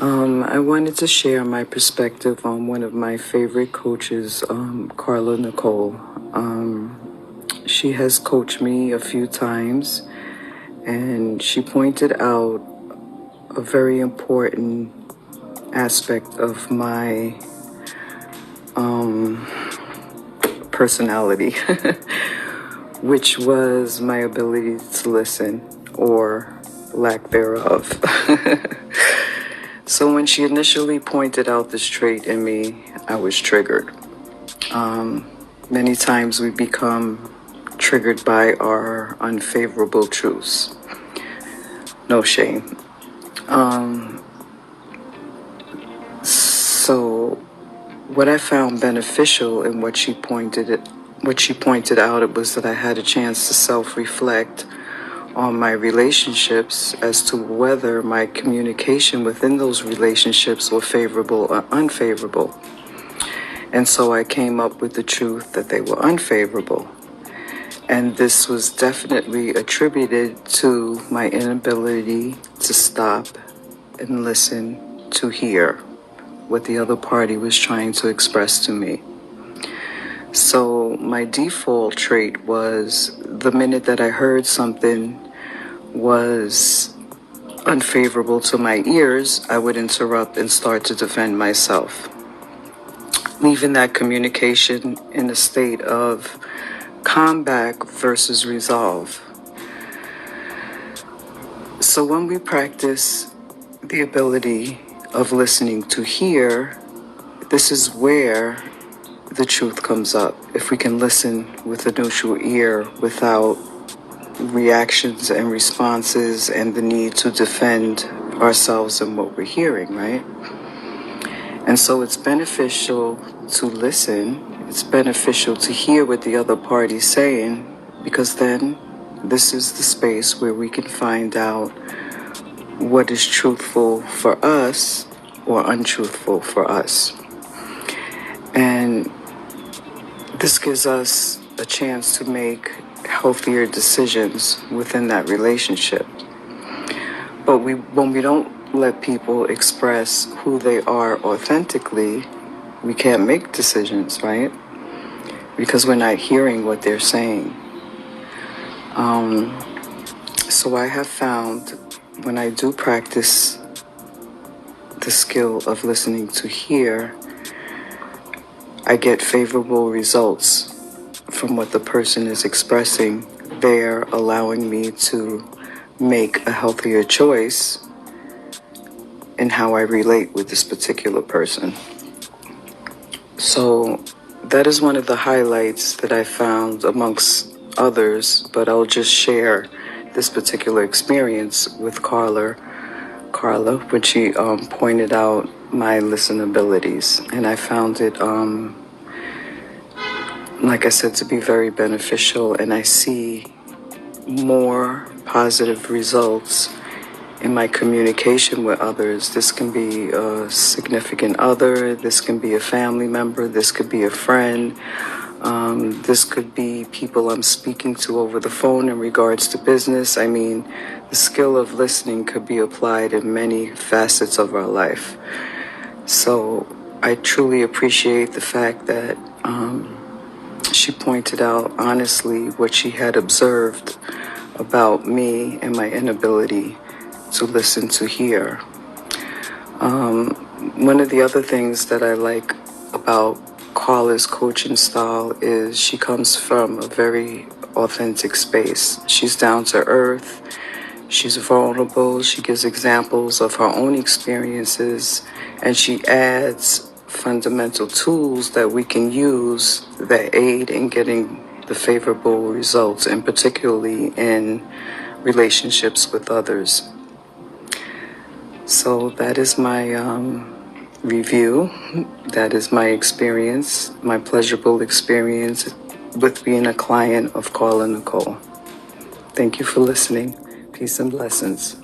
I wanted to share my perspective on one of my favorite coaches, Carla Nicole. She has coached me a few times, and she pointed out a very important aspect of my personality, which was my ability to listen, or lack thereof. So when she initially pointed out this trait in me, I was triggered. Many times we become triggered by our unfavorable truths. No shame. So what I found beneficial in what she pointed out, it was that I had a chance to self-reflect on my relationships as to whether my communication within those relationships were favorable or unfavorable. And so I came up with the truth that they were unfavorable. And this was definitely attributed to my inability to stop and listen to hear what the other party was trying to express to me. So my default trait was, the minute that I heard something was unfavorable to my ears, I would interrupt and start to defend myself, leaving that communication in a state of comeback versus resolve. So when we practice the ability of listening to hear, this is where the truth comes up. If we can listen with a neutral ear without reactions and responses and the need to defend ourselves and what we're hearing, right? And so it's beneficial to listen. It's beneficial to hear what the other party's saying, because then this is the space where we can find out what is truthful for us or untruthful for us. And this gives us a chance to make healthier decisions within that relationship. But when we don't let people express who they are authentically, we can't make decisions, right? Because we're not hearing what they're saying. So I have found, when I do practice the skill of listening to hear, I get favorable results from what the person is expressing. They're allowing me to make a healthier choice in how I relate with this particular person. So that is one of the highlights that I found amongst others, but I'll just share this particular experience with Carla, when she pointed out my listenabilities, and I found it, like I said, to be very beneficial, and I see more positive results in my communication with others. This can be a significant other, this can be a family member, this could be a friend, this could be people I'm speaking to over the phone in regards to business. I mean, the skill of listening could be applied in many facets of our life. So I truly appreciate the fact that she pointed out honestly what she had observed about me and my inability to listen to hear. One of the other things that I like about Carla's coaching style is she comes from a very authentic space. She's down to earth. She's vulnerable. She gives examples of her own experiences, and she adds fundamental tools that we can use that aid in getting the favorable results, and particularly in relationships with others. So that is my review. That is my experience, my pleasurable experience with being a client of Carla Nicole. Thank you for listening. Peace and blessings.